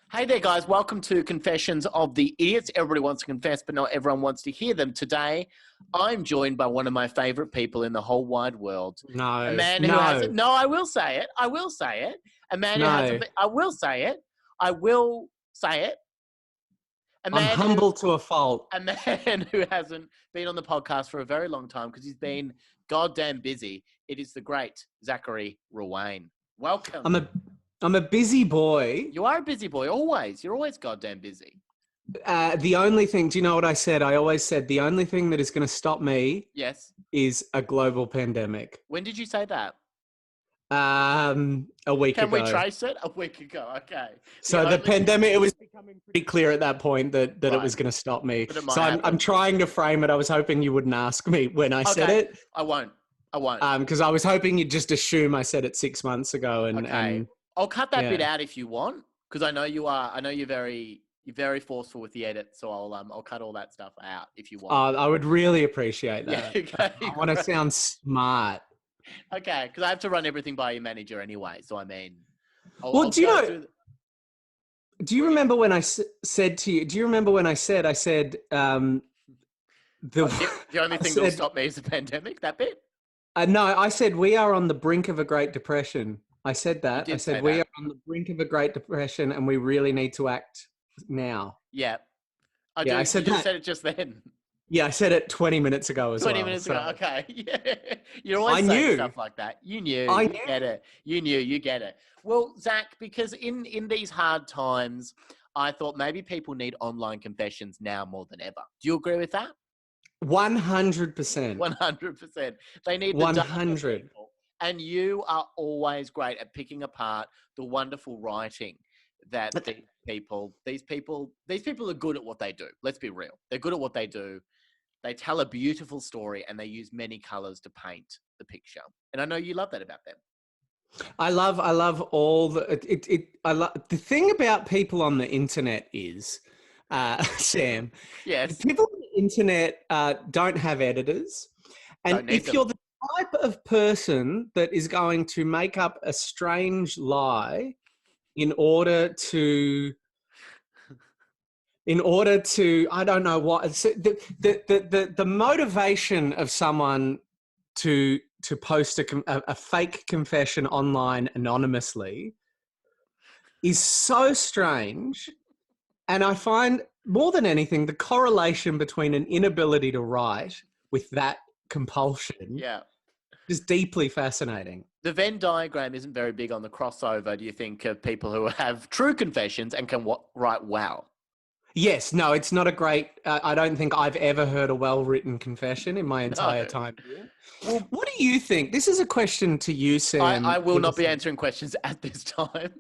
Hey there, guys. Welcome to Confessions of the Idiots. Everybody wants to confess, but not everyone wants to hear them. Today, I'm joined by one of my favorite people in the whole wide world. A man who has... No, I will say it. I will say it. A man who hasn't... I will say it. I will say it. I'm humble to a fault. A man who hasn't been on the podcast for a very long time because he's been goddamn busy. It is the great Zachary Ruane. Welcome. I'm a busy boy. You are a busy boy, always. You're always goddamn busy. The only thing, do you know what I said? I always said the only thing that is going to stop me is a global pandemic. When did you say that? A week ago. Can we trace it? A week ago, okay. So the pandemic, it was becoming pretty clear at that point that it was going to stop me. So I'm trying to frame it. I was hoping you wouldn't ask me when I said it. I won't. Because I was hoping you'd just assume I said it 6 months ago. And I'll cut that bit out if you want, because I know you are. I know you're very forceful with the edit, so I'll cut all that stuff out if you want. I would really appreciate that. Yeah, okay, I want to sound smart. Okay, because I have to run everything by your manager anyway. So I mean, do you remember when I said to you? Do you remember when I said the only thing that'll stop me is the pandemic? That bit? No, I said we are on the brink of a Great Depression. I said that. I said we are on the brink of a Great Depression and we really need to act now. Yeah. I said that. You said it just then. Yeah, I said it 20 minutes ago as well. 20 minutes ago, okay. Yeah. You're always saying stuff like that. You knew. You get it. You knew. You get it. Well, Zach, because in these hard times, I thought maybe people need online confessions now more than ever. Do you agree with that? 100%. 100%. They need 100. And you are always great at picking apart the wonderful writing that these people are good at what they do. Let's be real. They're good at what they do. They tell a beautiful story and they use many colors to paint the picture. And I know you love that about them. I love all the thing about people on the internet is, Sam. Yes. People on the internet don't have editors. And if you're the type of person that is going to make up a strange lie in order to I don't know what the motivation of someone to post a fake confession online anonymously is so strange. And I find more than anything the correlation between an inability to write with that compulsion is deeply fascinating. The Venn diagram isn't very big on the crossover, do you think, of people who have true confessions and can write well? Yes. No, it's not a great... I don't think I've ever heard a well-written confession in my entire time here. Well, what do you think? This is a question to you, Sam. I will not be answering questions at this time.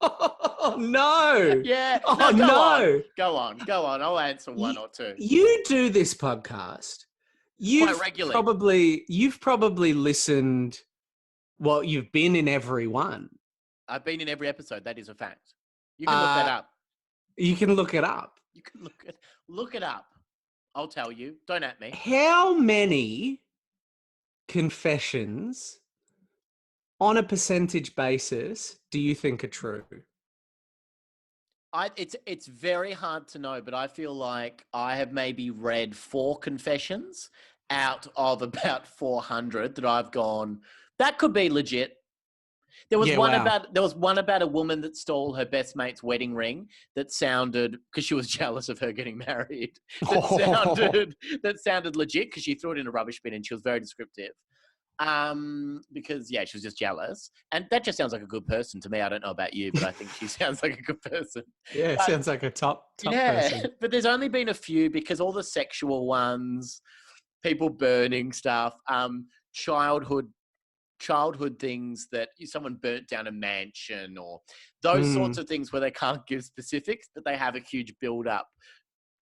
Oh, no. Yeah. Oh, no. Go on. I'll answer one or two. You do this podcast. Quite regularly. You've probably listened. Well, you've been in every one. I've been in every episode. That is a fact. You can look that up. You can look it up. You can look it up. I'll tell you. Don't at me. How many confessions on a percentage basis do you think are true? It's very hard to know, but I feel like I have maybe read 4 confessions out of about 400 that I've gone, that could be legit. There was one about a woman that stole her best mate's wedding ring that sounded, because she was jealous of her getting married, that sounded legit because she threw it in a rubbish bin and she was very descriptive. Because she was just jealous, and that just sounds like a good person to me. I don't know about you, but I think she sounds like a good person. Yeah, sounds like a top person. But there's only been a few because all the sexual ones, people burning stuff, childhood things that someone burnt down a mansion or those sorts of things where they can't give specifics, but they have a huge build up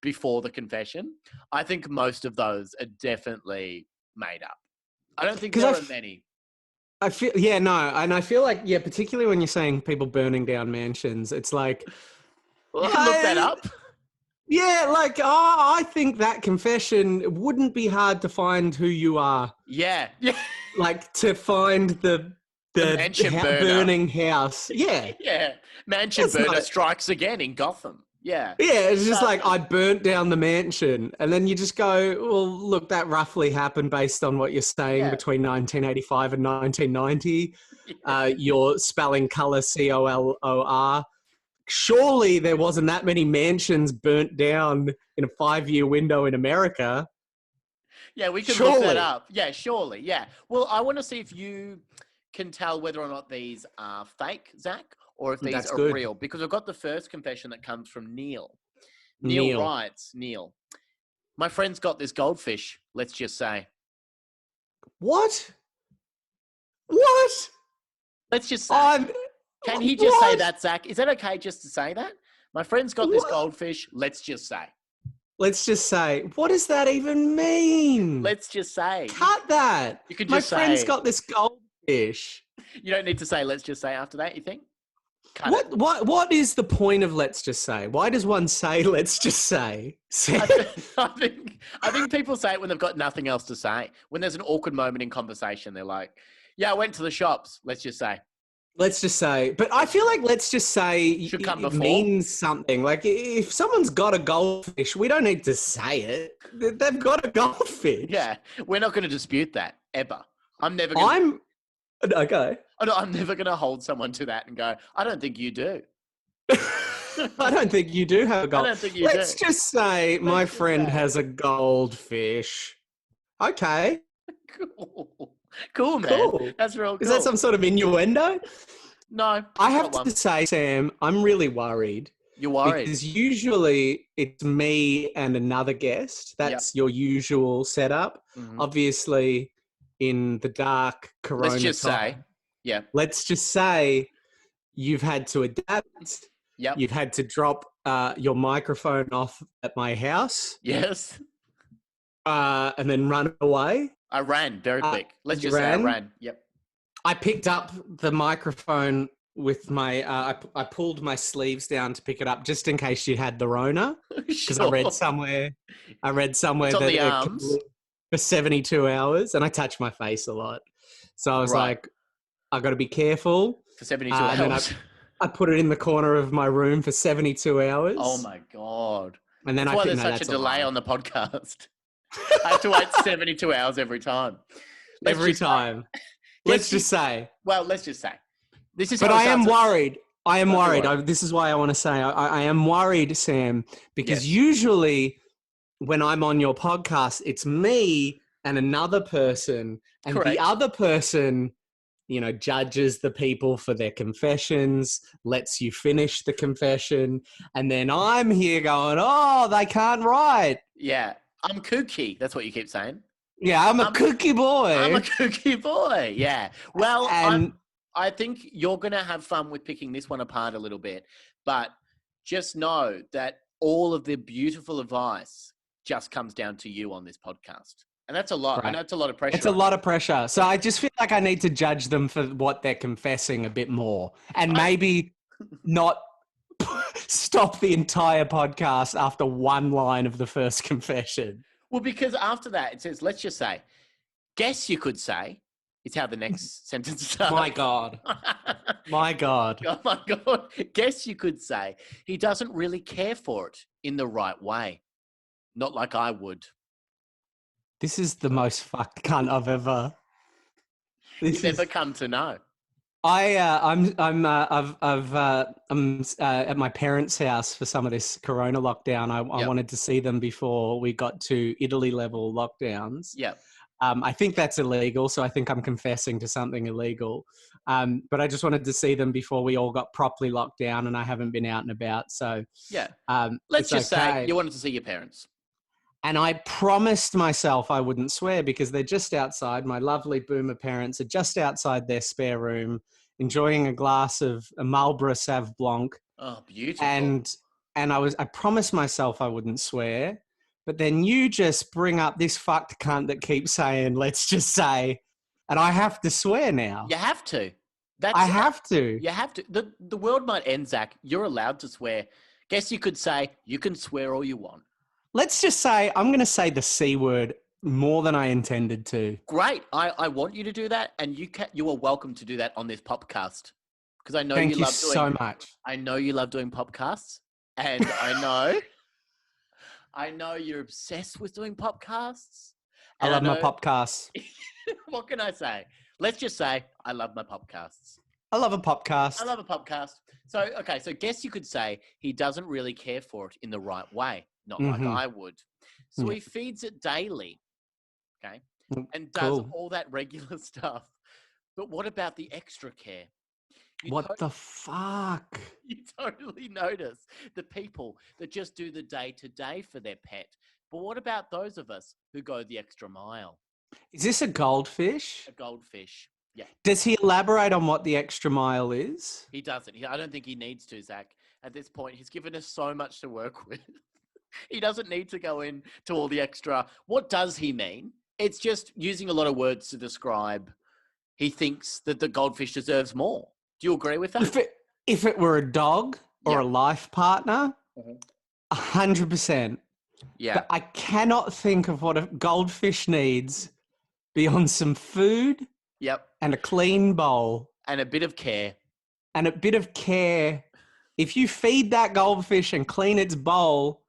before the confession. I think most of those are definitely made up. I don't think there are many. I feel, and I feel like, particularly when you're saying people burning down mansions, it's like... Well, look that up. Yeah, I think that confession wouldn't be hard to find who you are. Yeah. Like, to find the mansion burner. burning house. Yeah. Yeah. Mansion burner strikes again in Gotham. Yeah. Yeah, it's just like, I burnt down the mansion. And then you just go, well, look, that roughly happened based on what you're saying between 1985 and 1990. You're spelling colour COLOR. Surely there wasn't that many mansions burnt down in a 5-year window in America. Yeah, we can look that up. Yeah, surely. Yeah. Well, I want to see if you can tell whether or not these are fake, Zach, or if these are real. Because I've got the first confession that comes from Neil. Neil writes, my friend's got this goldfish, let's just say. What? What? Let's just say. Can he just say that, Zach? Is that okay just to say that? My friend's got this goldfish, let's just say. Let's just say. What does that even mean? Let's just say. Cut that. You could just say. My friend's got this goldfish. You don't need to say let's just say after that, you think? What is the point of let's just say? Why does one say let's just say? I think people say it when they've got nothing else to say. When there's an awkward moment in conversation, they're like, yeah, I went to the shops, let's just say. Let's just say. But I feel like let's just say should come it means something. Like if someone's got a goldfish, we don't need to say it. They've got a goldfish. Yeah, we're not going to dispute that ever. Okay. I'm never going to hold someone to that and go, I don't think you do. I don't think you do have a goldfish. I don't think you Let's just say my friend has a goldfish. Okay. Cool, man. Cool. That's real cool. Is that some sort of innuendo? No. I have to say, Sam, I'm really worried. You're worried? Because usually it's me and another guest. That's your usual setup. Mm-hmm. Obviously, in the dark corona Let's just say you've had to adapt. Yep. You've had to drop your microphone off at my house. Yes. And then run away. I ran very quick. Let's just say I ran. Yep. I picked up the microphone with my, I pulled my sleeves down to pick it up just in case you had the Rona. Because I read somewhere it's that the arms. For 72 hours and I touched my face a lot. So I was like, I got to be careful. For 72 hours. And then I put it in the corner of my room for 72 hours. Oh my God. And then that's why there's such a delay on the podcast. I have to wait 72 hours every time. Let's just say. Well, let's just say. This is. But I am worried. I am worried. This is why I want to say I am worried, Sam, because usually when I'm on your podcast, it's me and another person, and the other person, judges the people for their confessions, lets you finish the confession, and then I'm here going, oh, they can't write. Yeah. I'm kooky. That's what you keep saying. Yeah, I'm a kooky boy. I'm a kooky boy. Yeah. Well, I think you're going to have fun with picking this one apart a little bit. But just know that all of the beautiful advice just comes down to you on this podcast. And that's a lot. Right. I know it's a lot of pressure. It's a lot of pressure. So I just feel like I need to judge them for what they're confessing a bit more. And maybe not stop the entire podcast after one line of the first confession. Well, because after that, it says, let's just say, guess you could say, is how the next sentence starts. My God. My God. Oh, my God. Guess you could say, he doesn't really care for it in the right way. Not like I would. This is the most fucked cunt I've ever... You've ever come to know. I'm at my parents' house for some of this Corona lockdown. I wanted to see them before we got to Italy level lockdowns. Yeah. I think that's illegal, so I think I'm confessing to something illegal. But I just wanted to see them before we all got properly locked down, and I haven't been out and about. So yeah, let's just say you wanted to see your parents. And I promised myself I wouldn't swear because they're just outside. My lovely boomer parents are just outside their spare room, enjoying a glass of a Marlborough Sauv Blanc. Oh, beautiful. And I promised myself I wouldn't swear. But then you just bring up this fucked cunt that keeps saying, let's just say, and I have to swear now. You have to. I have to. You have to. The world might end, Zach. You're allowed to swear. Guess you could say, you can swear all you want. Let's just say, I'm going to say the C word more than I intended to. Great. I want you to do that, and you are welcome to do that on this podcast because I know Thank you you love doing. so much. I know you love doing podcasts, and I know you're obsessed with doing podcasts. I And love my know, podcasts. What can I say? Let's just say I love my podcasts. I love a podcast. I love a podcast. So, okay, so guess you could say he doesn't really care for it in the right way, not like I would. So he feeds it daily, okay, and does all that regular stuff. But what about the extra care? What the fuck? You totally notice the people that just do the day-to-day for their pet. But what about those of us who go the extra mile? Is this a goldfish? A goldfish. Yeah. Does he elaborate on what the extra mile is? He doesn't. I don't think he needs to, Zach. At this point, he's given us so much to work with. He doesn't need to go into all the extra. What does he mean? It's just using a lot of words to describe. He thinks that the goldfish deserves more. Do you agree with that? If it were a dog or a life partner, 100%. Yeah. But I cannot think of what a goldfish needs beyond some food. Yep. And a clean bowl. And a bit of care. And a bit of care. If you feed that goldfish and clean its bowl,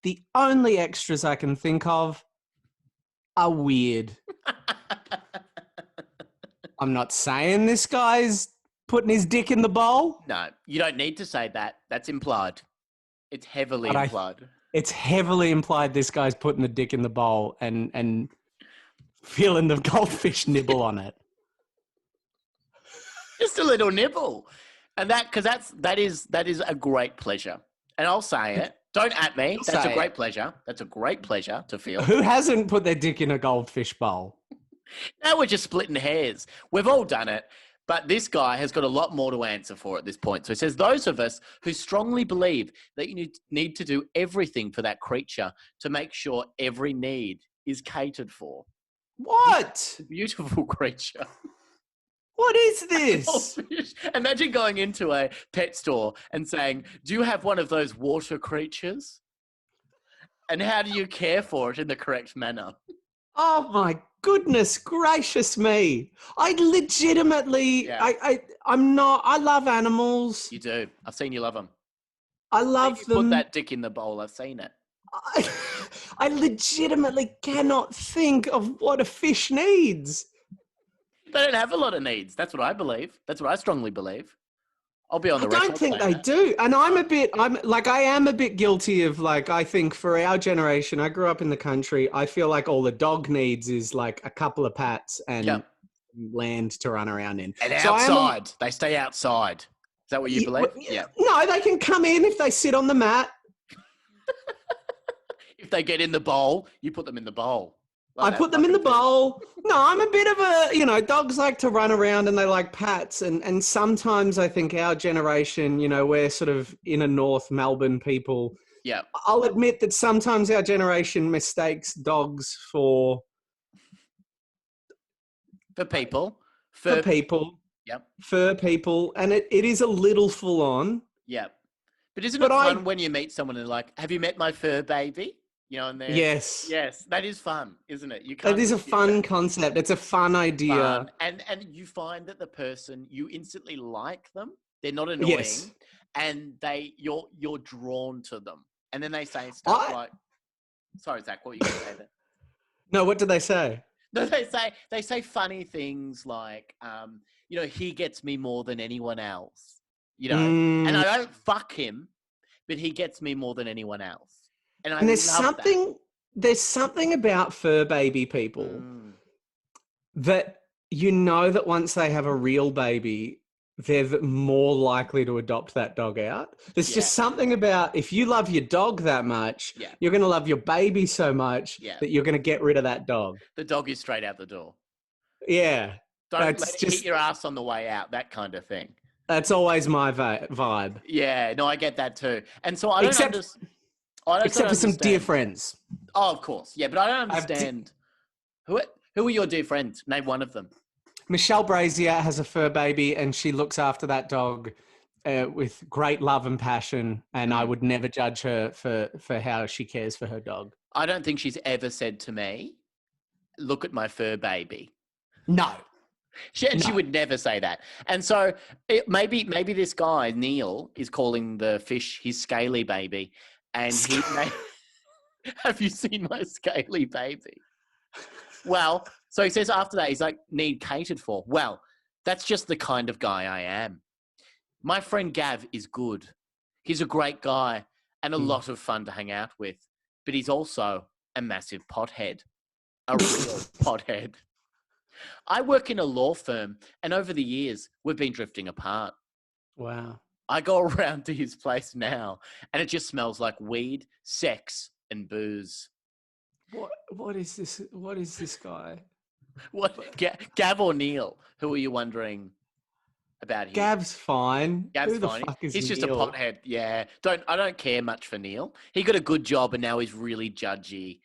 the only extras I can think of are weird. I'm not saying this guy's putting his dick in the bowl. No, you don't need to say that. That's implied. It's heavily implied. It's heavily implied this guy's putting the dick in the bowl and feeling the goldfish nibble on it. Just a little nibble. And that is a great pleasure. And I'll say it. Don't at me. That's a great pleasure. That's a great pleasure to feel. Who hasn't put their dick in a goldfish bowl? Now we're just splitting hairs. We've all done it. But this guy has got a lot more to answer for at this point. So he says, those of us who strongly believe that you need to do everything for that creature to make sure every need is catered for. What? Beautiful creature. What is this? Imagine going into a pet store and saying, do you have one of those water creatures? And how do you care for it in the correct manner? Oh my goodness gracious me. I legitimately, I love animals. You do. I've seen you love them. I love them. Put that dick in the bowl. I've seen it. I legitimately cannot think of what a fish needs. They don't have a lot of needs. That's what I believe. That's what I strongly believe. I'll be on the I record. don't think they do. And I am a bit guilty of I think for our generation, I grew up in the country. I feel like all the dog needs is like a couple of pats and land to run around in. And outside. They stay outside. Is that what you believe? Yeah. No, they can come in if they sit on the mat. If they get in the bowl, you put them in the bowl. I put them in the bowl. No, I'm a bit of a, dogs like to run around and they like pats. And sometimes I think our generation, we're sort of inner North Melbourne people. Yeah. I'll admit that sometimes our generation mistakes dogs for people. For people. Yep. For people. And it is a little full on. Yep. But isn't it fun when you meet someone and like, have you met my fur baby? And yes, that is fun, isn't it? That is a fun concept. It's a fun idea, fun. And you find that the person you instantly like them. They're not annoying, and you're drawn to them. And then they say stuff like, "Sorry, Zach, what were you going to say there?" No, what did they say? No, they say funny things like, he gets me more than anyone else, and I don't fuck him, but he gets me more than anyone else. And there's something about fur baby people that that once they have a real baby, they're more likely to adopt that dog out. There's just something about if you love your dog that much, you're going to love your baby so much that you're going to get rid of that dog. The dog is straight out the door. Yeah. Don't let it hit your ass on the way out, that kind of thing. That's always my vibe. Yeah, no, I get that too. And so I don't understand. Except for some dear friends. Oh, of course. Yeah, but I don't understand. Who are your dear friends? Name one of them. Michelle Brazier has a fur baby and she looks after that dog with great love and passion. And I would never judge her for how she cares for her dog. I don't think she's ever said to me, look at my fur baby. No. She would never say that. And so maybe this guy, Neil, is calling the fish his scaly baby. And he may... Have you seen my scaly baby? Well, so he says after that, he's like, need catered for. Well, that's just the kind of guy I am. My friend Gav is good. He's a great guy and a lot of fun to hang out with. But he's also a massive pothead. A real pothead. I work in a law firm, and over the years, we've been drifting apart. Wow. I go around to his place now, and it just smells like weed, sex, and booze. What is this? What is this guy? What? Gav or Neil? Who are you wondering about here? Gav's fine. Gav's Who the fine. fuck is He's just a Neil? pothead. Yeah. I don't care much for Neil. He got a good job, and now he's really judgy.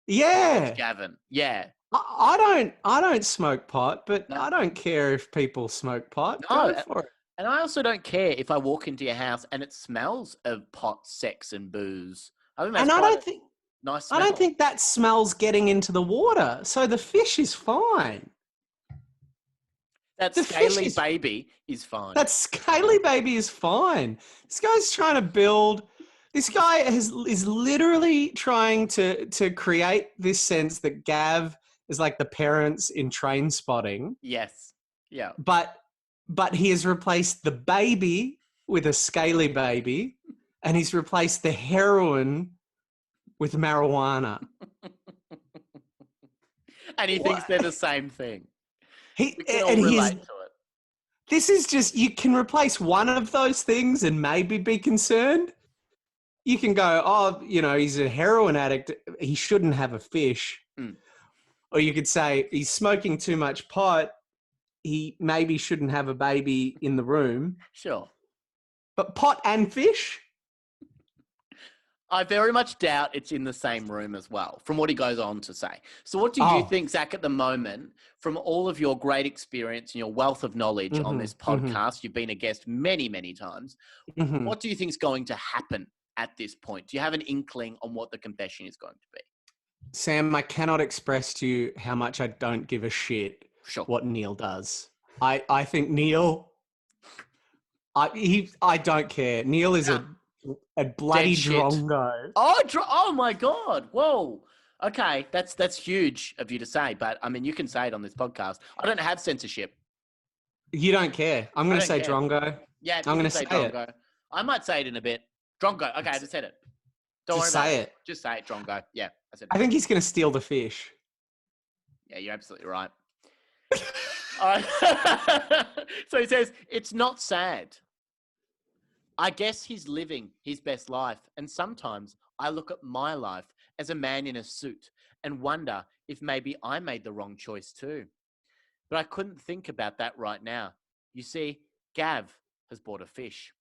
Yeah. Gavin. Yeah. I don't smoke pot, but No. I don't care if people smoke pot. No, Go for it. and I also don't care if I walk into your house and it smells of pot, sex, and booze. I think that's And I don't think nice I smell. don't think that smell's getting into the water. So the fish is fine. that the scaly fish is- baby is fine. That scaly baby is fine. This guy's trying to build. This guy is literally trying to create this sense that Gav is like the parents in Train Spotting, Yes. Yeah. but he has replaced the baby with a scaly baby, and he's replaced the heroin with marijuana. And he thinks they're the same thing. We can all And he's relate to it. this is just, you can replace one of those things and maybe be concerned. You can go, oh, he's a heroin addict. He shouldn't have a fish. Mm. Or you could say he's smoking too much pot. He maybe shouldn't have a baby in the room. Sure. But pot and fish? I very much doubt it's in the same room as well, from what he goes on to say. So what do you think, Zach, at the moment, from all of your great experience and your wealth of knowledge on this podcast, you've been a guest many, many times, what do you think is going to happen at this point? Do you have an inkling on what the confession is going to be? Sam, I cannot express to you how much I don't give a shit what Neil does. I think Neil, I don't care. Neil is a bloody drongo. Oh my God. Whoa. Okay. That's huge of you to say, but I mean, you can say it on this podcast. I don't have censorship. You don't care. I'm going to say care. drongo. Yeah, I'm going to say drongo. it. I might say it in a bit. Drongo. Okay, I just said it. Don't Just worry say about it. Just say it, drongo. Yeah, I said it. I think he's going to steal the fish. Yeah, you're absolutely right. All right. So he says, it's not sad. I guess he's living his best life. And sometimes I look at my life as a man in a suit and wonder if maybe I made the wrong choice too. But I couldn't think about that right now. You see, Gav has bought a fish.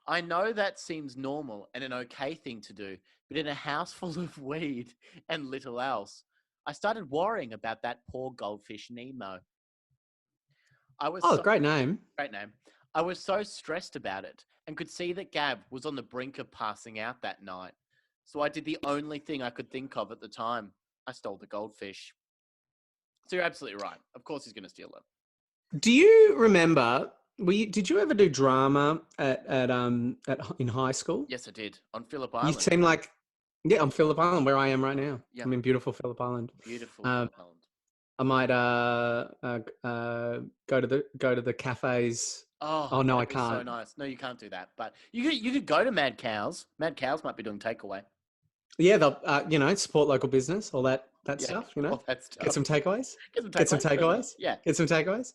I know that seems normal and an okay thing to do, but in a house full of weed and little else, I started worrying about that poor goldfish Nemo. Great name. Great name. I was so stressed about it and could see that Gav was on the brink of passing out that night. So I did the only thing I could think of at the time. I stole the goldfish. So you're absolutely right. Of course he's going to steal it. Do you remember, did you ever do drama in high school? Yes, I did. On Phillip Island. You seem like, on Phillip Island, where I am right now. Yep. I'm in beautiful Phillip Island. Beautiful Phillip Island. I might go to the cafes. Oh no, I can't. So nice. No, you can't do that. But you could go to Mad Cows. Mad Cows might be doing takeaway. Yeah, they'll support local business, all that stuff. All that stuff. Get some takeaways. Get some takeaways. Yeah. Get some takeaways.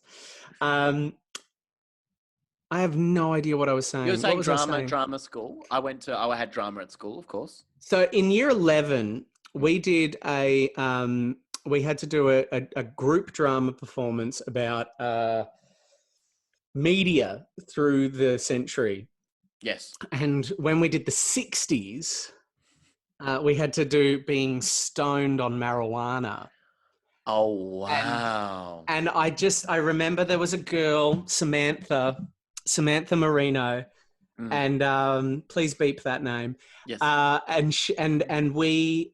I have no idea what I was saying. You were saying drama school. I had drama at school, of course. So in year 11, we did we had to do a group drama performance about media through the century. Yes. And when we did the 60s, we had to do being stoned on marijuana. Oh, wow. And I remember there was a girl, Samantha Marino, and please beep that name. Yes. And we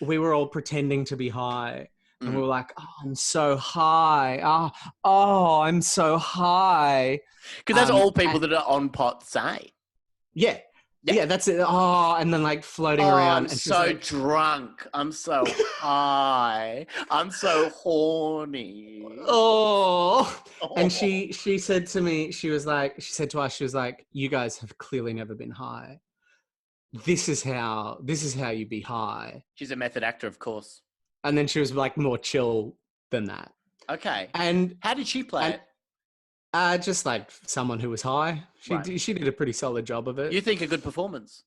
we were all pretending to be high. And we Mm. were like, oh, I'm so high. I'm so high. Because that's all And- people that are on pot say. yeah. Yeah. Yeah, that's it. Oh, and then like floating Oh, around. I'm And she's so like, drunk. I'm so high. I'm so horny. oh. And Oh. she said to me, she said to us, she was like, you guys have clearly never been high. This is how you be high. She's a method actor, of course. And then she was like more chill than that. Okay. And How did she play it? just like someone who was high. She did a pretty solid job of it. You think a good performance?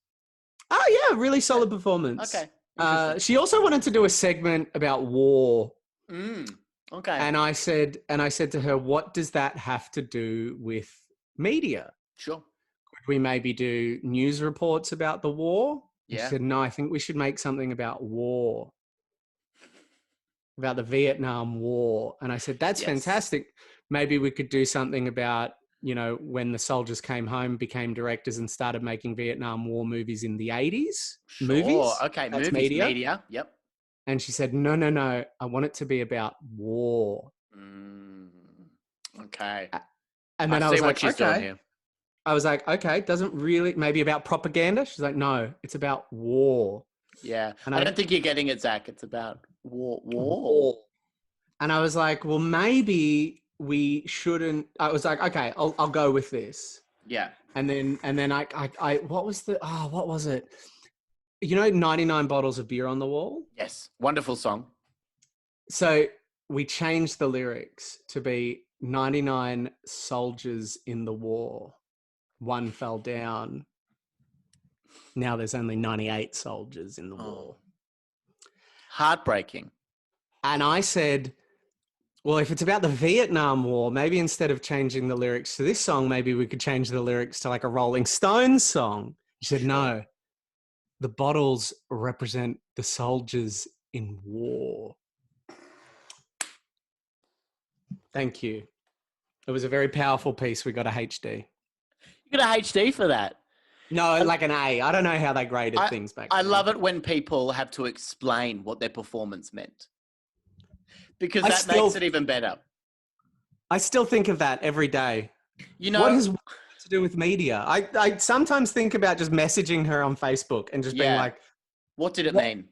Oh yeah, really solid performance. Okay. Interesting. She also wanted to do a segment about war. Okay. And I said to her, what does that have to do with media? Sure. Could we maybe do news reports about the war? And Yeah. she said, no, I think we should make something about war. About the Vietnam War. And I said, that's fantastic. Maybe we could do something about, when the soldiers came home, became directors and started making Vietnam War movies in the 80s. Sure. Movies. Okay. That's Movies, media. Yep. And she said, no, I want it to be about war. Okay. And then I see was what like, she's doing okay. here. I was like, okay, doesn't really, maybe about propaganda? She's like, no, it's about war. Yeah. And I don't think you're getting it, Zach. It's about war. And I was like, well, maybe we shouldn't. I was like, okay, I'll go with this. Yeah. And then I what was it? 99 bottles of beer on the wall? Yes. Wonderful song. So we changed the lyrics to be 99 soldiers in the war. One fell down. Now there's only 98 soldiers in the war. Heartbreaking. And I said, well, if it's about the Vietnam War, maybe instead of changing the lyrics to this song, maybe we could change the lyrics to like a Rolling Stones song. She said, no, the bottles represent the soldiers in war. Thank you. It was a very powerful piece. We got a HD. You got a HD for that? No, like an A. I don't know how they graded things back then. I love it when people have to explain what their performance meant. Because that makes it even better. I still think of that every day. What has to do with media? I sometimes think about just messaging her on Facebook and just being like, what did it mean?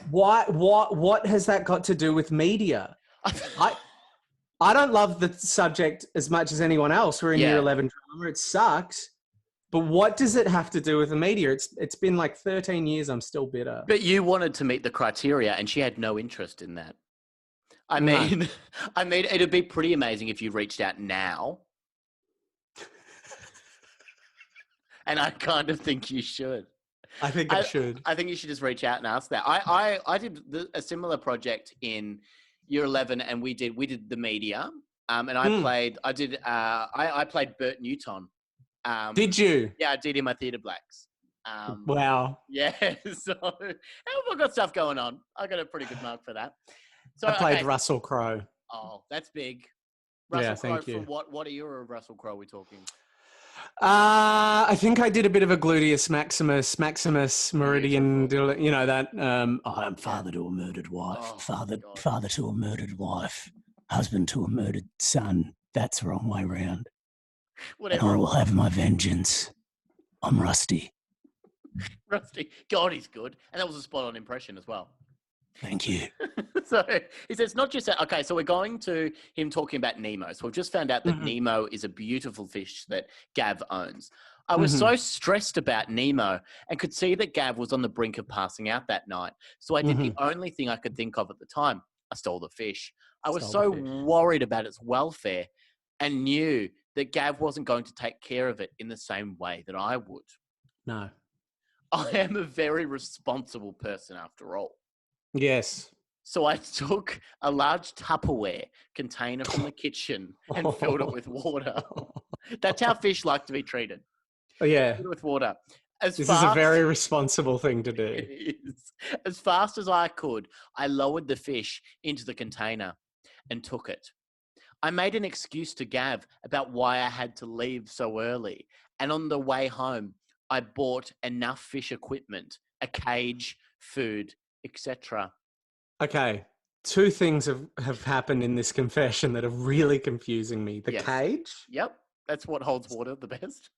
What has that got to do with media? I don't love the subject as much as anyone else. We're in year 11 drama. It sucks. But what does it have to do with the media? It's been like 13 years. I'm still bitter. But you wanted to meet the criteria and she had no interest in that. I mean, it'd be pretty amazing if you reached out now. And I kind of think you should. I think I should. I think you should just reach out and ask that. I did a similar project in year 11 and we did the media. And I played Bert Newton. Did you? Yeah, I did in my Theatre Blacks. Wow. Yeah, so I've got stuff going on. I got a pretty good mark for that. So I played Russell Crowe. Oh, that's big. Russell Crowe, thank you. What era of Russell Crowe are we talking? I think I did a bit of a gluteus maximus meridian. You know that. I am father to a murdered wife. Father to a murdered wife. Husband to a murdered son. That's the wrong way round. Whatever. And I will have my vengeance. I'm Rusty. Rusty. God, he's good. And that was a spot-on impression as well. Thank you. So he says, not just that. Okay, so we're going to him talking about Nemo. So we've just found out that Nemo is a beautiful fish that Gav owns. I was so stressed about Nemo and could see that Gav was on the brink of passing out that night. So I did the only thing I could think of at the time. I stole the fish. I was so worried about its welfare and knew that Gav wasn't going to take care of it in the same way that I would. No. I am a very responsible person after all. Yes. So I took a large Tupperware container from the kitchen and filled it with water. That's how fish like to be treated. Oh, yeah. Filled it with water. This is a very responsible thing to do. It is. As fast as I could, I lowered the fish into the container and took it. I made an excuse to Gav about why I had to leave so early. And on the way home, I bought enough fish equipment, a cage, food, etc. Okay. Two things have happened in this confession that are really confusing me. The Yes. cage. Yep. That's what holds water the best.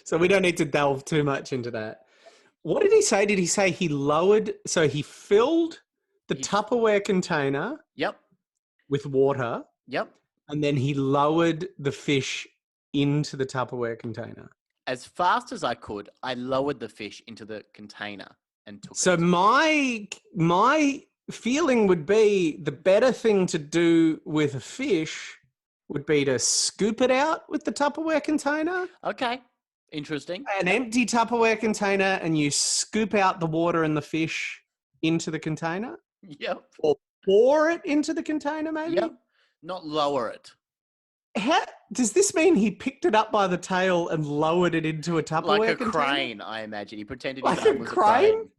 So we don't need to delve too much into that. What did he say? Did he say he lowered, so he filled the He- Tupperware container Yep. with water Yep. and then he lowered the fish into the Tupperware container? As fast as I could, I lowered the fish into the container and took So it. my feeling would be the better thing to do with a fish would be to scoop it out with the Tupperware container, Okay. Interesting. an empty Tupperware container, and you scoop out the water and the fish into the container, Yep. or pour it into the container, maybe. Yep. Not lower it. How, does this mean he picked it up by the tail and lowered it into a Tupperware Like a container? crane, I imagine. He pretended Like his a arm was crane? a crane.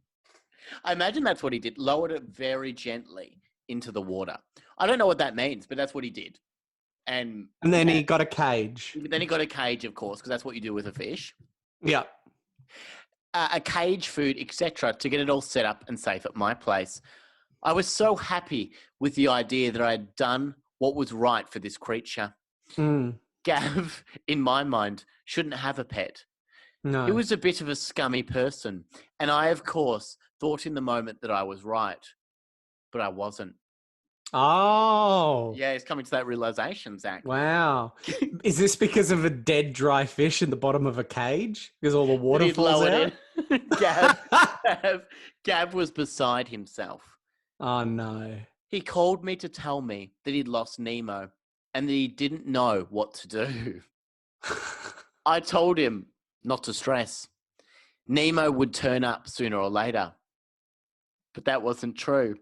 I imagine that's what he did. Lowered it very gently into the water. I don't know what that means, but that's what he did. And And then he got a cage. then he got a cage, of course, because that's what you do with a fish. Yeah. A cage, food, etc., to get it all set up and safe at my place. I was so happy with the idea that I had done what was right for this creature. Mm, Gav, in my mind, shouldn't have a pet. no. He was a bit of a scummy person. And I, of course, thought in the moment that I was right, but I wasn't. Oh. Yeah, he's coming to that realization, Zach. Wow. Is this because of a dead, dry fish in the bottom of a cage? Because all the water He'd falls lowered out? it. Gav was beside himself. Oh, no. He called me to tell me that he'd lost Nemo and that he didn't know what to do. I told him not to stress. Nemo would turn up sooner or later. But that wasn't true.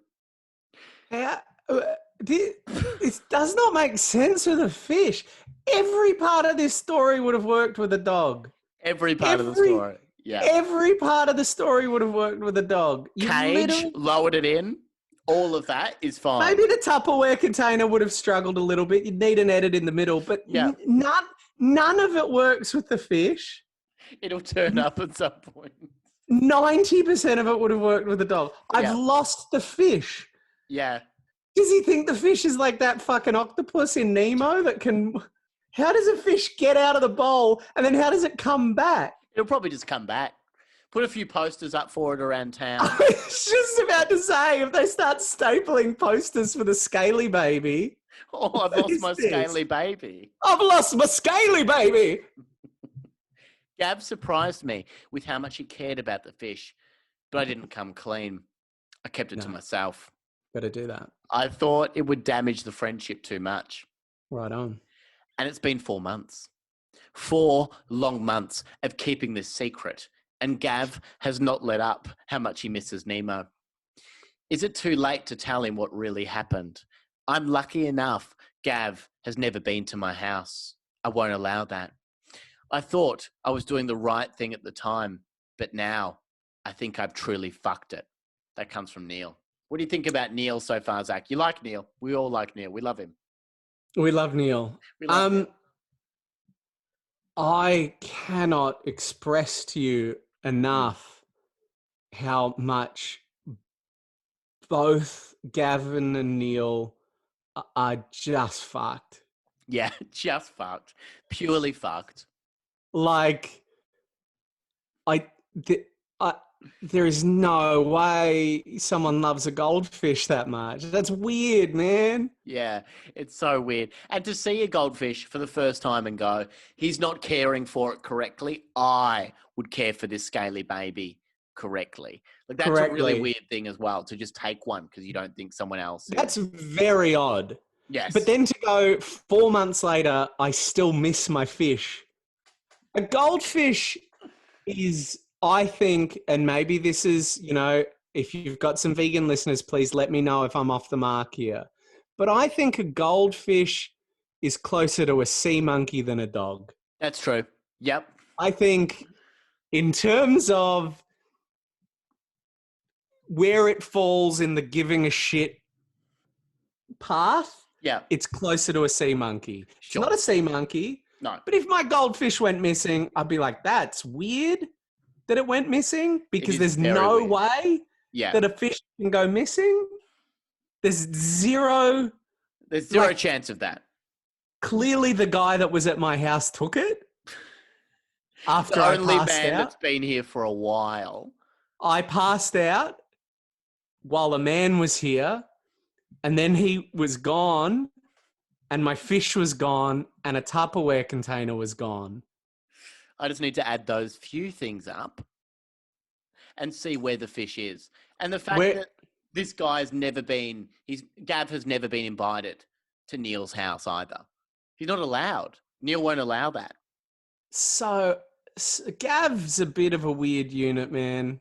Yeah, it does not make sense with a fish. Every part of this story would have worked with a dog. Every part of the story. Yeah. Every part of the story would have worked with a dog. Cage, lowered it in. All of that is fine. Maybe the Tupperware container would have struggled a little bit. You'd need an edit in the middle, but Yeah. none of it works with the fish. It'll turn up at some point. 90% of it would have worked with the dog. I've Yeah. lost the fish. Yeah. Does he think the fish is like that fucking octopus in Nemo that can... How does a fish get out of the bowl and then how does it come back? It'll probably just come back. Put a few posters up for it around town. I was just about to say, if they start stapling posters for the scaly baby... Oh, I've What lost is my this? scaly baby. I've lost my scaly baby! Gab surprised me with how much he cared about the fish, but I didn't come clean. I kept it to No. myself. Better do that. I thought it would damage the friendship too much. Right on. And it's been 4 months. 4 long months of keeping this secret. And Gav has not let up how much he misses Nemo. Is it too late to tell him what really happened? I'm lucky enough Gav has never been to my house. I won't allow that. I thought I was doing the right thing at the time, but now I think I've truly fucked it. That comes from Neil. What do you think about Neil so far, Zach? You like Neil? We all like Neil. We love him. We love Neil. We love Neil. I cannot express to you enough how much both Gavin and Neil are just fucked. Yeah, just fucked. Purely fucked. Like, there is no way someone loves a goldfish that much. That's weird, man. Yeah, it's so weird. And to see a goldfish for the first time and go, he's not caring for it correctly. I would care for this scaly baby correctly. Like, that's a really weird thing as well, to just take one because you don't think someone else is. That's very odd. Yes. But then to go 4 months later, I still miss my fish. A goldfish is, I think, and maybe this is, if you've got some vegan listeners, please let me know if I'm off the mark here. But I think a goldfish is closer to a sea monkey than a dog. That's true. Yep. I think in terms of where it falls in the giving a shit path, Yeah. it's closer to a sea monkey. Sure. It's not a sea monkey. No. But if my goldfish went missing, I'd be like, that's weird that it went missing because is there's very no weird. way Yeah. that a fish can go missing? There's zero. There's zero Like, chance of that. clearly the guy that was at my house took it after The I only passed man out. that's been here for a while. I passed out while a man was here, and then he was gone, and my fish was gone, and a Tupperware container was gone. I just need to add those few things up and see where the fish is. And the fact that this guy's never been, Gav has never been invited to Neil's house either. He's not allowed. Neil won't allow that. So Gav's a bit of a weird unit, man.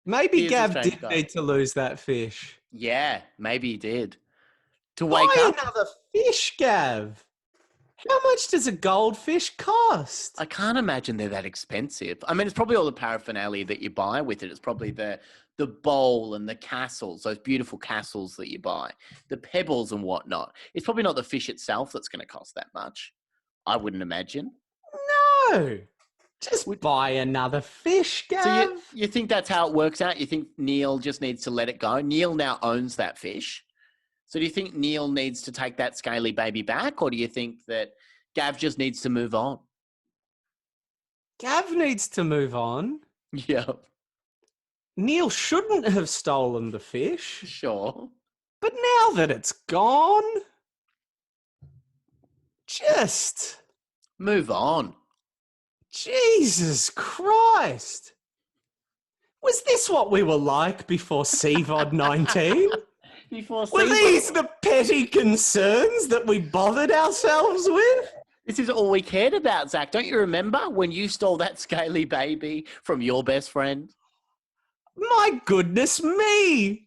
Maybe He is a Gav strange did guy. need to lose that fish. Yeah, maybe he did. To wake Buy up. another fish, Gav. How much does a goldfish cost? I can't imagine they're that expensive. I mean, it's probably all the paraphernalia that you buy with it. It's probably the bowl and the castles, those beautiful castles that you buy, the pebbles and whatnot. It's probably not the fish itself that's going to cost that much. I wouldn't imagine. No. Just buy another fish, Gav. So you think that's how it works out? You think Neil just needs to let it go? Neil now owns that fish. So do you think Neil needs to take that scaly baby back, or do you think that Gav just needs to move on? Gav needs to move on. Yeah. Neil shouldn't have stolen the fish. Sure. But now that it's gone, just move on. Jesus Christ. Was this what we were like before CVOD 19? Were these the petty concerns that we bothered ourselves with? This is all we cared about, Zach. Don't you remember when you stole that scaly baby from your best friend? My goodness me.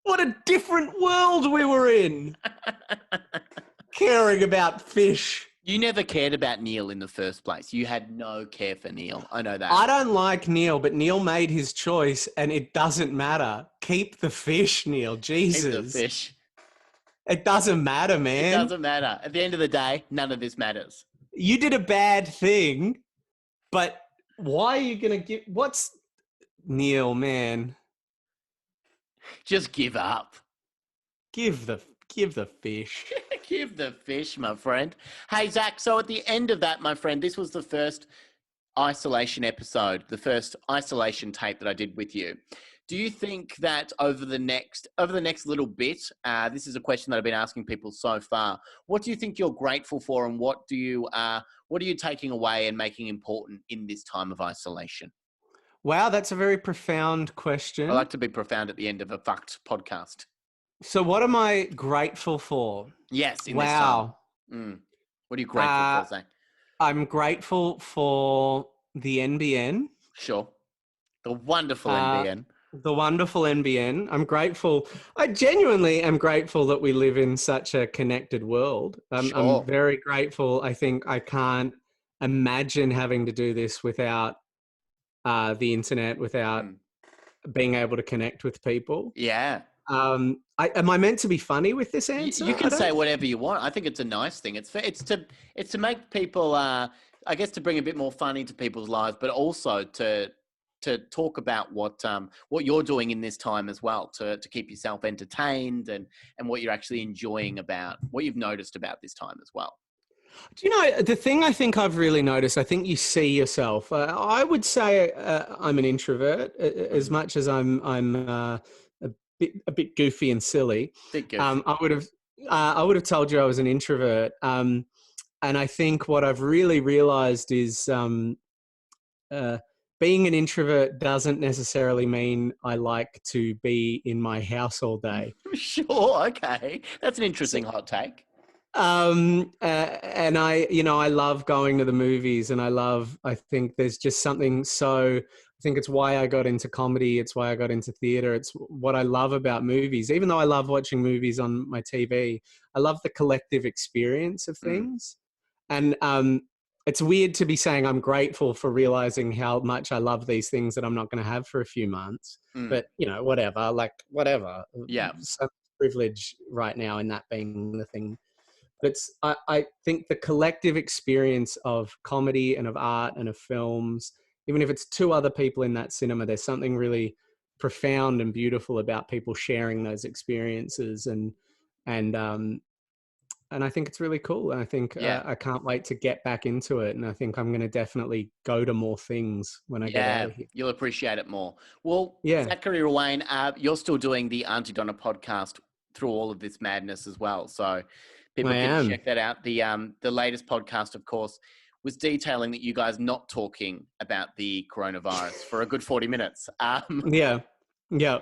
What a different world we were in. Caring about fish. You never cared about Neil in the first place. You had no care for Neil. I know that. I don't like Neil, but Neil made his choice and it doesn't matter. Keep the fish, Neil. Jesus. Keep the fish. It doesn't matter, man. It doesn't matter. At the end of the day, none of this matters. You did a bad thing, but why are you going to give... What's... Neil, man. Just give up. Give the fish. Give the fish, my friend. Hey, Zach, so at the end of that, my friend, this was the first isolation episode, the first isolation tape that I did with you. Do you think that over the next little bit, this is a question that I've been asking people so far, what do you think you're grateful for, and what are you taking away and making important in this time of isolation? Wow, that's a very profound question. I like to be profound at the end of a fucked podcast. So what am I grateful for? Yes. Wow. This time. What are you grateful for, Zach? I'm grateful for the NBN. Sure. The wonderful NBN. The wonderful NBN. I genuinely am grateful that we live in such a connected world. Sure. I'm very grateful. I think I can't imagine having to do this without the internet, without being able to connect with people. Yeah. Am I meant to be funny with this answer? You can say whatever you want. I think it's a nice thing. It's to make people, I guess, to bring a bit more fun into people's lives, but also to talk about what you're doing in this time as well, to keep yourself entertained and what you're actually enjoying about, what you've noticed about this time as well. Do you know, the thing I think I've really noticed, I think you see yourself. I would say I'm an introvert as much as I'm a bit goofy and silly. I would have told you I was an introvert. And I think what I've really realized is being an introvert doesn't necessarily mean I like to be in my house all day. Sure. Okay. That's an interesting hot take. And I love going to the movies, and I think there's just something I think it's why I got into comedy. It's why I got into theater. It's what I love about movies. Even though I love watching movies on my TV, I love the collective experience of things. And it's weird to be saying I'm grateful for realizing how much I love these things that I'm not going to have for a few months. But, whatever. Yeah. So privilege right now in that being the thing. But I think the collective experience of comedy and of art and of films, even if it's two other people in that cinema, there's something really profound and beautiful about people sharing those experiences, and I think it's really cool. And I think Yeah. I can't wait to get back into it. And I think I'm going to definitely go to more things when I get out Yeah, of here. you'll appreciate it more. Well, Yeah, Zachary Ruane, you're still doing the Auntie Donna podcast through all of this madness as well. So people I can am. check that out. The latest podcast, of course, was detailing that you guys not talking about the coronavirus for a good 40 minutes. Yeah. Yeah.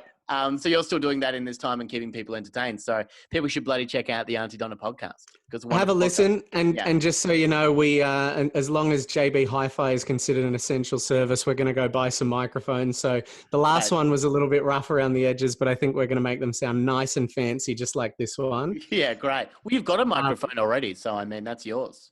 So you're still doing that in this time and keeping people entertained. So people should bloody check out the Auntie Donna podcast because Have a listen, and Yeah. and just so you know, we and as long as JB Hi-Fi is considered an essential service, we're going to go buy some microphones. So the last Right. one was a little bit rough around the edges, but I think we're going to make them sound nice and fancy, just like this one. Yeah, great. Well, you've got a microphone already, so I mean that's yours.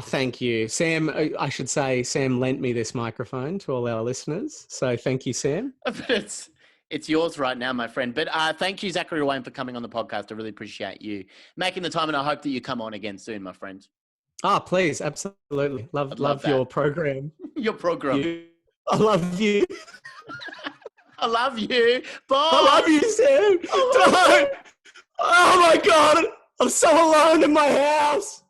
Thank you, Sam. I should say Sam lent me this microphone to all our listeners. So thank you, Sam. But it's yours right now, my friend. But thank you, Zachary Ruane, for coming on the podcast. I really appreciate you making the time, and I hope that you come on again soon, my friend. Please, absolutely. I'd Love that. your program. Your program. I love you. I love you. Bye. I love you, Sam. Don't. Oh my God. I'm so alone in my house.